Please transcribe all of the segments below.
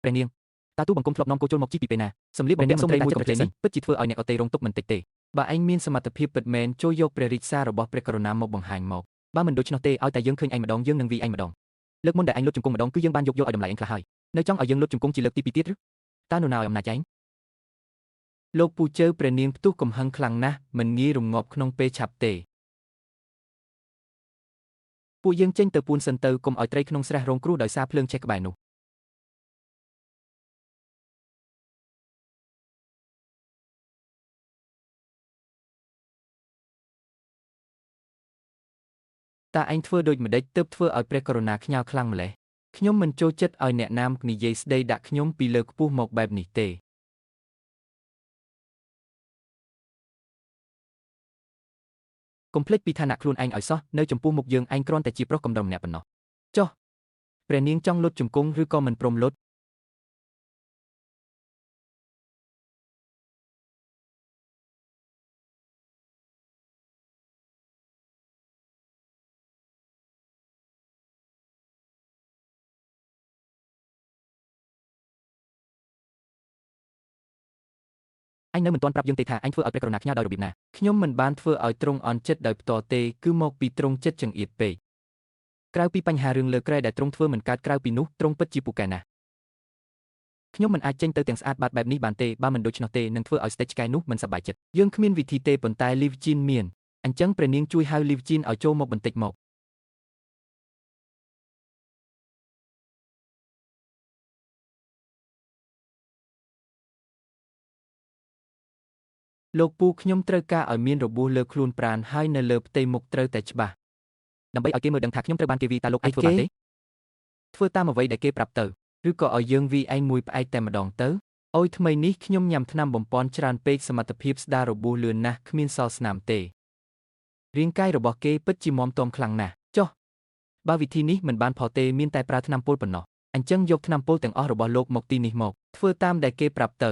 ព្រះនាងតើទូបង្គំធ្លាប់នាំគោចូលមកជីពីពេលណាសម្លៀកបំពាក់មន្ត្រីមួយកុំភ្លេចនេះពិតជាធ្វើឲ្យអ្នកអត់ទេរងទុកមិនតិចទេបើឯងមានសមត្ថភាពពិតមែនចូលយកព្រះរាជសាររបស់ព្រះករុណាមកបង្ហាញមកបើមិនដូច្នោះទេឲ្យតែយើងឃើញឯងម្ដងយើងនឹងវាយឯងម្ដងលើកមុនដែលឯងលុតជង្គង់ម្ដងគឺយើងបានយកឲ្យតម្លៃឯងខ្លះហើយនៅចង់ឲ្យយើងលុតជង្គង់ជាលើកទី2ទៀតឬតើនរណាឲ្យអំណាចឯងលោកពូជើព្រះនាងផ្ទុះកំហឹងខ្លាំងណាស់មិនងាយរងាប់ក្នុងពេលឆាប់ទេពួកយើងចេញទៅពួនសិនទៅកុំឲ្យត្រីក្នុងស្រះរងគ្រោះដោយសារភ្លើងឆេះក្បែរនោះតើឯងធ្វើដូចម្ដេចទើបធ្វើឲ្យព្រះករុណាខ្ញាល់ខ្លាំងម្ល៉េះខ្ញុំមិនចូលចិត្តឲ្យអ្នកណាមនិយាយស្ដីដាក់ខ្ញុំពីលើខ្ពស់មកបែបនេះទេកុំភ្លេចពីឋានៈខ្លួនឯងឲ្យសោះនៅចំពោះមុខយើងឯងគ្រាន់តែជាប្រុសកំដរម្នាក់ប៉ុណ្ណោះចុះព្រះនាងចង់លុតជង្គង់ឬក៏មិនព្រមលុតអញនៅមិនទាន់ប្រាប់យើងទេថាអញធ្វើឲ្យព្រះករុណាខ្ញាល់ដោយរបៀបណាខ្ញុំមិនបានធ្វើឲ្យទ្រង់អន់ចិត្តដោយផ្ទាល់ទេគឺមកពីទ្រង់ចិត្តចង្អៀតពេកក្រៅពីបញ្ហារឿងលើក្រែដែលទ្រង់ធ្វើមិនកើតក្រៅពីនោះទ្រង់ពិតជាពូកែណាស់ខ្ញុំមិនអាចចេញទៅទាំងស្អាតបាតបែបនេះបានទេបើមិនដូច្នោះទេនឹងធ្វើឲ្យស្ដេចឆ្កែនោះមិនសប្បាយចិត្តយើងគ្មានវិធីទេប៉ុន្តែលីវជីនមានអញ្ចឹងព្រះនាងជួយហៅលីវជីនឲ្យចូលមកបន្តិចមកលោកពូខ្ញុំត្រូវការឲ្យមានរបួសលើខ្លួនប្រាណហើយនៅលើផ្ទៃមុខត្រូវតែច្បាស់ដើម្បីឲ្យគេមើលដឹងថាខ្ញុំត្រូវបានគេវាយតើលោកអាចធ្វើបានទេធ្វើតាមអ្វីដែលគេប្រាប់ទៅឬក៏ឲ្យយើងវាយឯងមួយផ្អែកតែម្ដងទៅអូយថ្មីនេះខ្ញុំញ៉ាំថ្នាំបំប៉នច្រើនពេកសមត្ថភាពស្ដាររបួសលឿនណាស់គ្មានសល់ស្នាមទេរាងកាយរបស់គេពិតជាមាំទាំខ្លាំងណាស់ចុះបើវិធីនេះមិនបានផុសទេមានតែប្រើថ្នាំពុលប៉ុណ្ណោះអញ្ចឹងយកថ្នាំពុលទាំងអស់របស់លោកមកទីនេះមកធ្វើតាមដែលគេប្រាប់ទៅ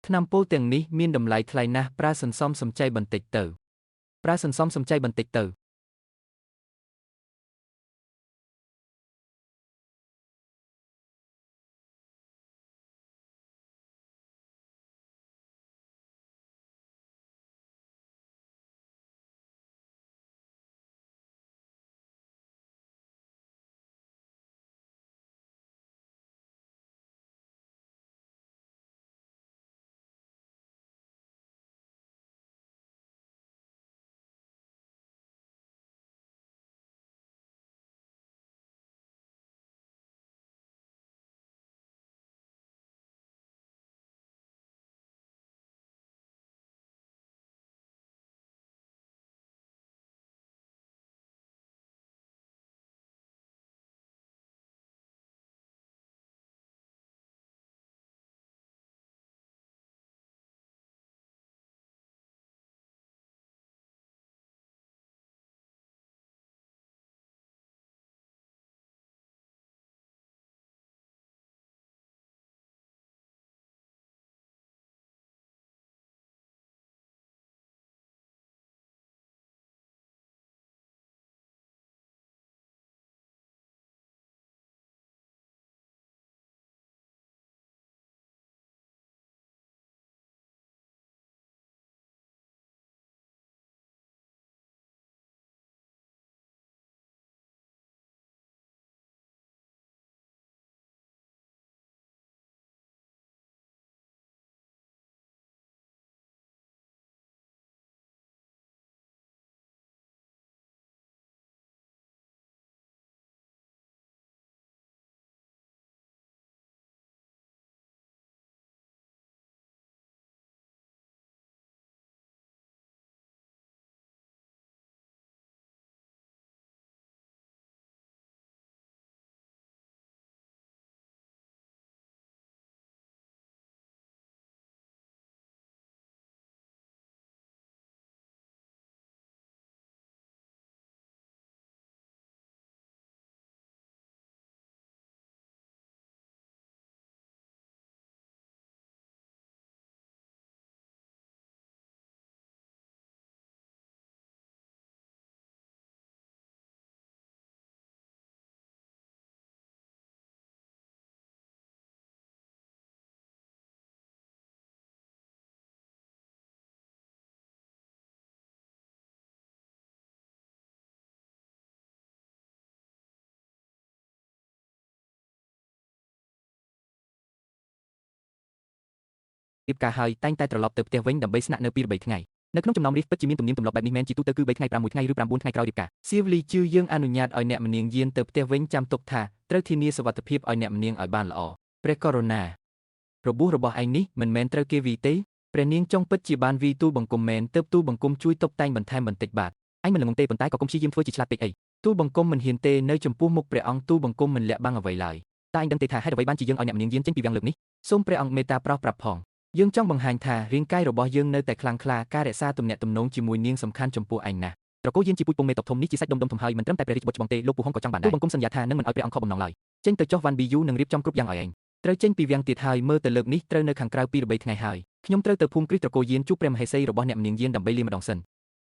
ថ្នាំពុលទាំងនេះមានតម្លៃថ្លៃណាស់ប្រើសន្សំសំចៃបន្តិចទៅប្រើសន្សំសំចៃបន្តិចទៅ រៀបការហើយតែងតែត្រឡប់ទៅផ្ទះវិញដើម្បីស្នាក់នៅ2 3ថ្ងៃនៅក្នុងចំណោមរៀបពិតជាមានទំនៀមទម្លាប់បែបនេះមែនជាទូទៅគឺ3ថ្ងៃ5 1ថ្ងៃឬ9ថ្ងៃក្រោយរៀបការសៀវលីជឿយើងអនុញ្ញាតឲ្យអ្នកម្នាងយានទៅផ្ទះវិញចាំទុកថាត្រូវធានាសុវត្ថិភាពឲ្យអ្នកម្នាងឲ្យបានល្អព្រះករុណារបួសរបស់ឯងនេះមិនមែនត្រូវគេវីទេព្រះនាងចង់ពិតជាបានវីទូលបង្គំមែនទើបទូលបង្គំជួយតុបតែងបន្ថែមបន្តិចបាទឯងមិនល្ងងទេប៉ុន្តែក៏កុំព្យាយាមធ្វើជាឆ្លាតពេកអីទូលបង្គំមិនហ៊ានទេនៅចំពោះមុខព្រះអង្គទូលបង្គំមិនលាក់បាំងអ្វីឡើយតែឯងដឹងទេថាហេតុអ្វីបានជាយើងឲ្យអ្នកម្នាងយានចេញពីវាំងលើកនេះសូមព្រះអង្គមេត្តាប្រោសប្រាប់ផងយើងចង់បង្ហាញថារាងកាយរបស់យើងនៅតែខ្លាំងក្លាការរក្សាទំនាក់ទំនងជាមួយនាងសំខាន់ចំពោះឯងណាស់ត្រកូលយានជាពូជពងមេតបធំនេះជាសាច់ដុំធំហើយមិនត្រឹមតែព្រះរាជបុត្រច្បងទេលោកពូហុងក៏ចង់បានដែរទូលបង្គំសន្យាថានឹងមិនឲ្យព្រះអង្គខកបំណងឡើយចេញទៅចុះវ៉ាន់ប៊ីយូនឹងរៀបចំគ្រប់យ៉ាងឲ្យឯងត្រូវចេញពីវាំងទៀតហើយមើលទៅលើកនេះត្រូវនៅខាងក្រៅ2 3ថ្ងៃហើយខ្ញុំត្រូវទៅភូមិគ្រីស្ទត្រកូលយានជួបព្រះមហេសីរបស់អ្នកម្នាងយានដើម្បីលាម្ដងសិន